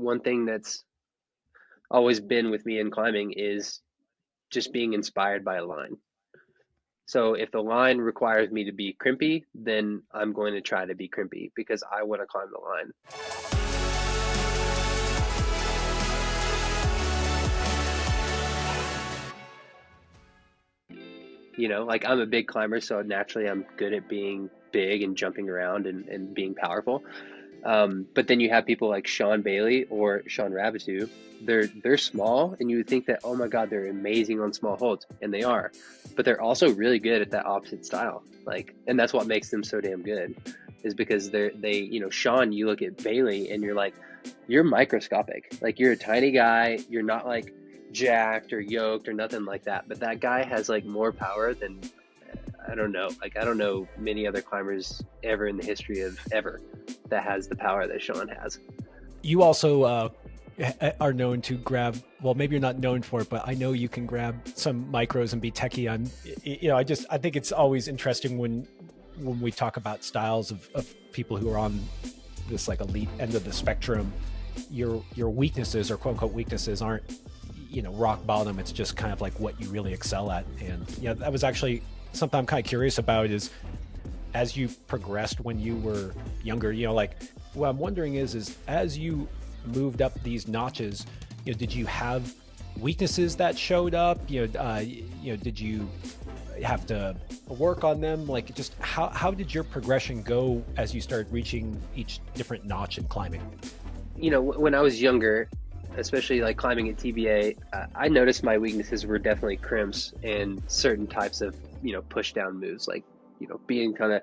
one thing that's always been with me in climbing is just being inspired by a line. So if the line requires me to be crimpy, then I'm going to try to be crimpy because I want to climb the line. Like I'm a big climber, so naturally I'm good at being big and jumping around and being powerful. But then you have people like Sean Bailey or Sean Rabitou. They're small, and you would think that, oh my God, they're amazing on small holds, and they are. But they're also really good at that opposite style. And that's what makes them so damn good, is because Sean, you look at Bailey and you're like, you're microscopic. Like you're a tiny guy. You're not like jacked or yoked or nothing like that. But that guy has like more power than I don't know. Like I don't know many other climbers ever in the history of ever that has the power that Sean has. You also are known to grab, well, maybe you're not known for it, but I know you can grab some micros and be techie. I think it's always interesting when we talk about styles of people who are on this like elite end of the spectrum. Your weaknesses, or quote unquote weaknesses, aren't rock bottom. It's just kind of like what you really excel at. And that was actually something I'm kind of curious about, is as you progressed when you were younger, what I'm wondering is as you moved up these notches, did you have weaknesses that showed up? Did you have to work on them? Like, just how did your progression go as you started reaching each different notch in climbing? When I was younger, especially like climbing at TBA, I noticed my weaknesses were definitely crimps and certain types of, push down moves, like, being kind of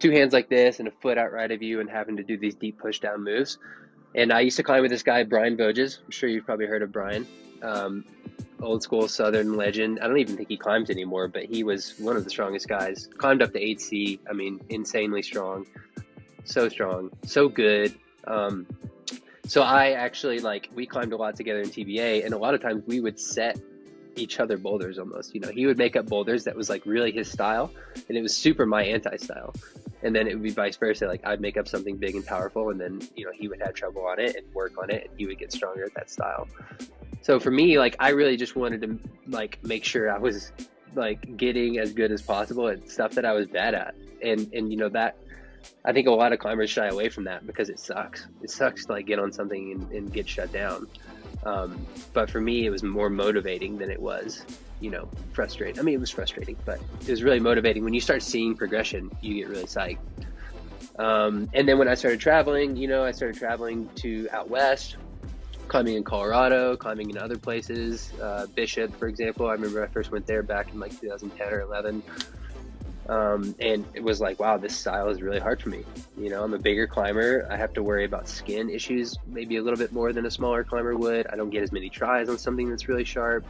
two hands like this and a foot out right of you and having to do these deep push down moves. And I used to climb with this guy, Brian Voges. I'm sure you've probably heard of Brian. Old school Southern legend. I don't even think he climbs anymore, but he was one of the strongest guys. Climbed up to 8C. I mean, insanely strong, so good. So I actually, we climbed a lot together in TBA, and a lot of times we would set each other boulders almost. He would make up boulders that was like really his style, and it was super my anti-style. And then it would be vice versa. Like I'd make up something big and powerful, and then, he would have trouble on it and work on it, and he would get stronger at that style. So for me, I really just wanted to make sure I was getting as good as possible at stuff that I was bad at. And that, I think a lot of climbers shy away from that because it sucks. It sucks to get on something and get shut down. But for me, it was more motivating than it was, frustrating. I mean, it was frustrating, but it was really motivating. When you start seeing progression, you get really psyched. And then when I started traveling, I started traveling to out west, climbing in Colorado, climbing in other places. Bishop, for example, I remember I first went there back in 2010 or 11. And it was like, wow, this style is really hard for me. I'm a bigger climber. I have to worry about skin issues maybe a little bit more than a smaller climber would. I don't get as many tries on something that's really sharp,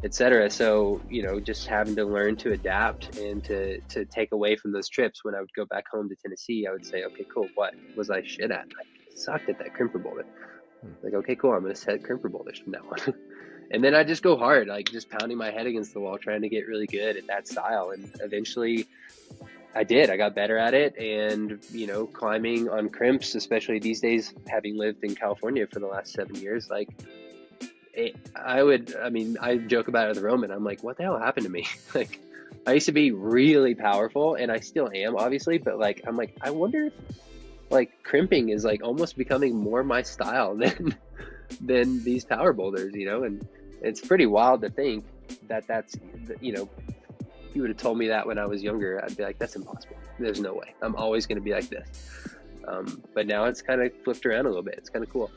etc. So, just having to learn to adapt and to take away from those trips. When I would go back home to Tennessee, I would say, okay, cool, what was I shit at? I sucked at that crimper boulder. Okay, cool, I'm going to set crimper boulders from now on. And then I just go hard, just pounding my head against the wall, trying to get really good at that style. And eventually I did. I got better at it. And, climbing on crimps, especially these days, having lived in California for the last 7 years, I joke about it at the Roman. I'm like, what the hell happened to me? I used to be really powerful, and I still am, obviously. But I'm like, I wonder if crimping is almost becoming more my style than these power boulders, and it's pretty wild to think that's, if you would have told me that when I was younger, I'd be like, that's impossible. There's no way. I'm always going to be like this. But now it's kind of flipped around a little bit. It's kind of cool.